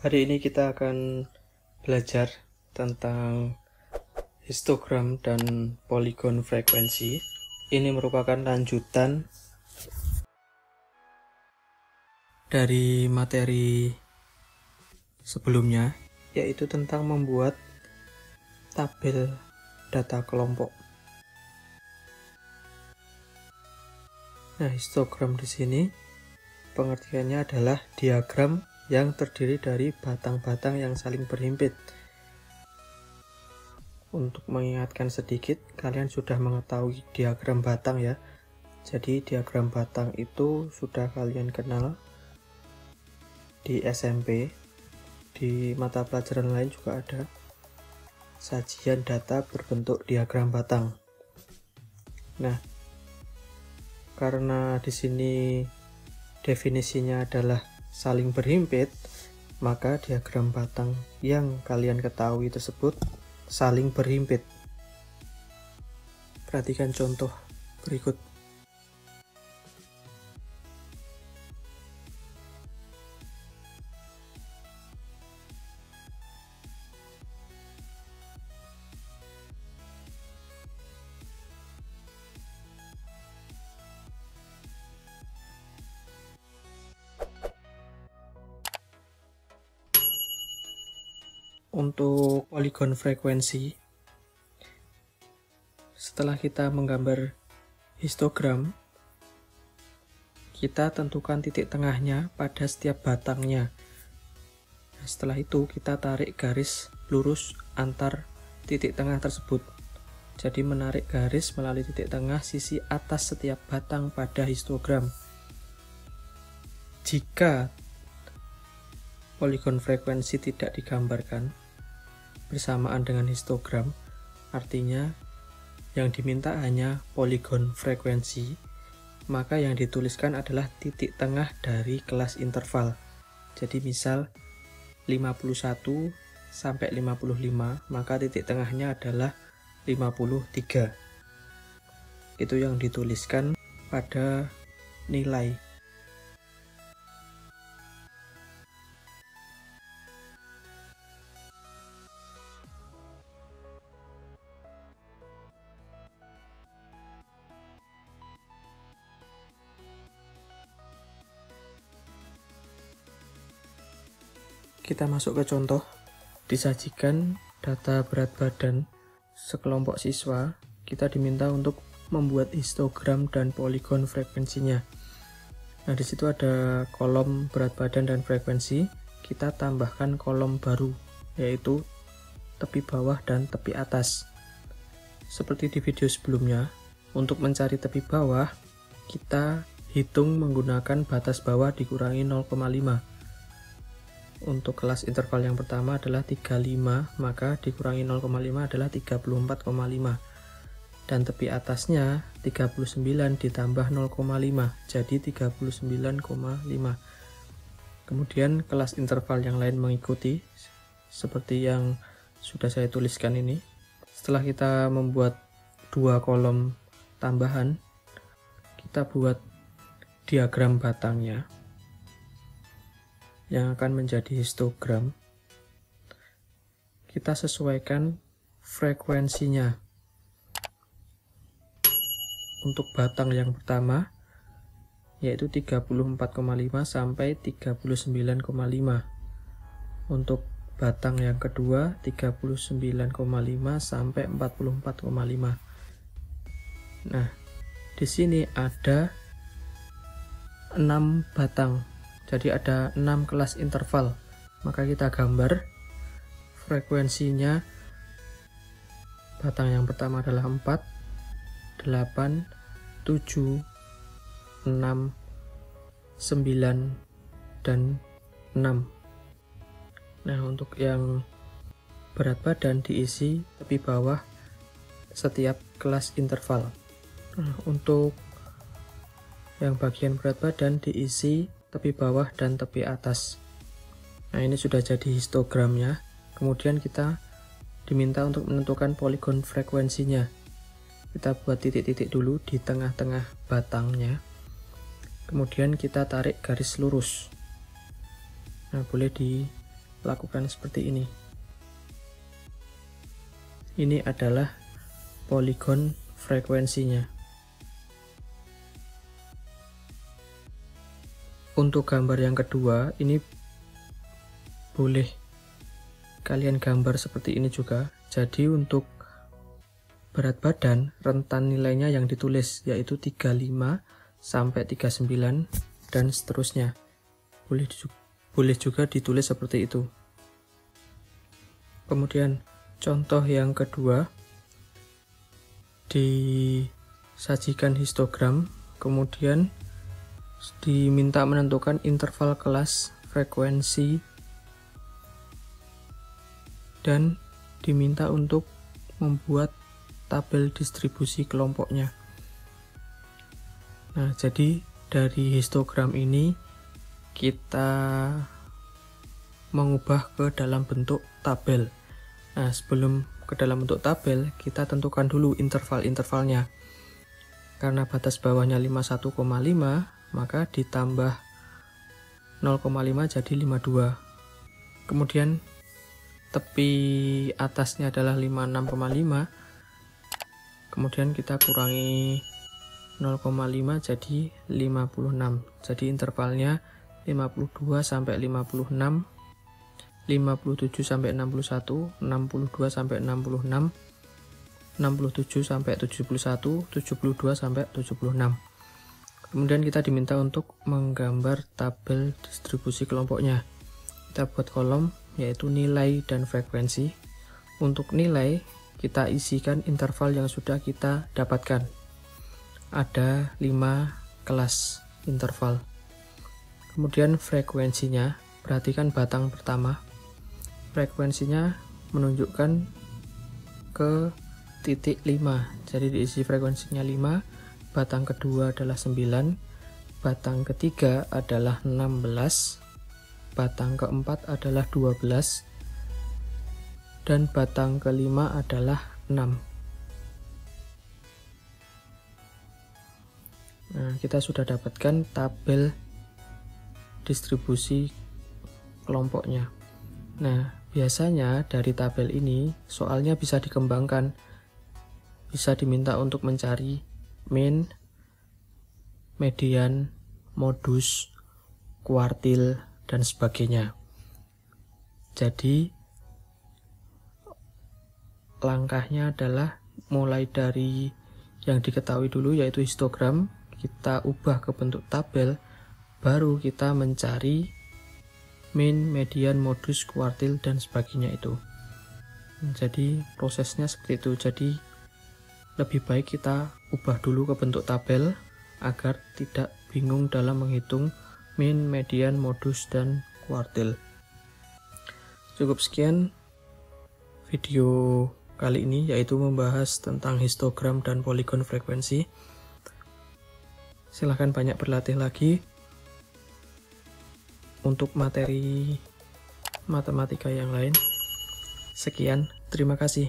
Hari ini kita akan belajar tentang histogram dan polygon frekuensi. Ini merupakan lanjutan dari materi sebelumnya, yaitu tentang membuat tabel data kelompok. Nah, histogram di sini pengertiannya adalah diagram yang terdiri dari batang-batang yang saling berhimpit. Untuk mengingatkan sedikit, kalian sudah mengetahui diagram batang ya. Jadi diagram batang itu sudah kalian kenal di SMP. Di mata pelajaran lain juga ada sajian data berbentuk diagram batang. Nah, karena di sini definisinya adalah saling berhimpit, maka diagram batang yang kalian ketahui tersebut saling berhimpit. Perhatikan contoh berikut. Untuk polygon frekuensi, setelah kita menggambar histogram, kita tentukan titik tengahnya pada setiap batangnya. Setelah itu kita tarik garis lurus antar titik tengah tersebut. Jadi menarik garis melalui titik tengah sisi atas setiap batang pada histogram. Jika polygon frekuensi tidak digambarkan bersamaan dengan histogram, artinya yang diminta hanya polygon frekuensi, maka yang dituliskan adalah titik tengah dari kelas interval. Jadi misal 51 sampai 55, maka titik tengahnya adalah 53. Itu yang dituliskan pada nilai. Kita masuk ke contoh. Disajikan data berat badan sekelompok siswa. Kita diminta untuk membuat histogram dan polygon frekuensinya. Nah, di situ ada kolom berat badan dan frekuensi. Kita tambahkan kolom baru, yaitu tepi bawah dan tepi atas. Seperti di video sebelumnya, untuk mencari tepi bawah, kita hitung menggunakan batas bawah dikurangi 0,5. Untuk kelas interval yang pertama adalah 35, maka dikurangi 0,5 adalah 34,5. Dan tepi atasnya 39 ditambah 0,5, jadi 39,5. Kemudian kelas interval yang lain mengikuti, seperti yang sudah saya tuliskan ini. Setelah kita membuat dua kolom tambahan, kita buat diagram batangnya yang akan menjadi histogram. Kita sesuaikan frekuensinya. Untuk batang yang pertama yaitu 34,5 sampai 39,5. Untuk batang yang kedua 39,5 sampai 44,5. Nah, di sini ada 6 batang. Jadi ada 6 kelas interval, maka kita gambar frekuensinya. Batang yang pertama adalah 4, 8, 7, 6, 9, dan 6. Nah, untuk yang berat badan diisi tepi bawah setiap kelas interval. Nah, untuk yang bagian berat badan diisi tepi bawah dan tepi atas. Nah, ini sudah jadi histogramnya. Kemudian kita diminta untuk menentukan polygon frekuensinya. Kita buat titik-titik dulu di tengah-tengah batangnya. Kemudian kita tarik garis lurus. Nah, boleh di lakukan seperti ini. Ini adalah poligon frekuensinya. Untuk gambar yang kedua, ini boleh kalian gambar seperti ini juga. Jadi untuk berat badan, rentan nilainya yang ditulis yaitu 35 sampai 39 dan seterusnya. Boleh juga ditulis seperti itu. Kemudian contoh yang kedua, disajikan histogram, kemudian diminta menentukan interval kelas, frekuensi, dan diminta untuk membuat tabel distribusi kelompoknya. Nah, jadi dari histogram ini kita mengubah ke dalam bentuk tabel. Nah, sebelum ke dalam bentuk tabel, kita tentukan dulu interval-intervalnya. Karena batas bawahnya 51,5, maka ditambah 0,5 jadi 52. Kemudian tepi atasnya adalah 56,5. Kemudian kita kurangi 0,5 jadi 56. Jadi intervalnya 52 sampai 56, 57 sampai 61, 62 sampai 66, 67 sampai 71, 72 sampai 76. Kemudian kita diminta untuk menggambar tabel distribusi kelompoknya. Kita buat kolom yaitu nilai dan frekuensi. Untuk nilai kita isikan interval yang sudah kita dapatkan. Ada 5 kelas interval. Kemudian frekuensinya, perhatikan batang pertama. Frekuensinya menunjukkan ke titik 5. Jadi diisi frekuensinya 5. Batang kedua adalah 9, batang ketiga adalah 16, batang keempat adalah 12, dan batang kelima adalah 6. Nah, kita sudah dapatkan tabel distribusi kelompoknya. Nah, biasanya dari tabel ini soalnya bisa dikembangkan. Bisa diminta untuk mencari min, median, modus, kuartil, dan sebagainya. Jadi langkahnya adalah mulai dari yang diketahui dulu yaitu histogram, kita ubah ke bentuk tabel, baru kita mencari min, median, modus, kuartil, dan sebagainya itu. Jadi prosesnya seperti itu. Jadi lebih baik kita ubah dulu ke bentuk tabel agar tidak bingung dalam menghitung min, median, modus, dan kuartil. Cukup sekian video kali ini, yaitu membahas tentang histogram dan poligon frekuensi. Silahkan banyak berlatih lagi untuk materi matematika yang lain. Sekian, terima kasih.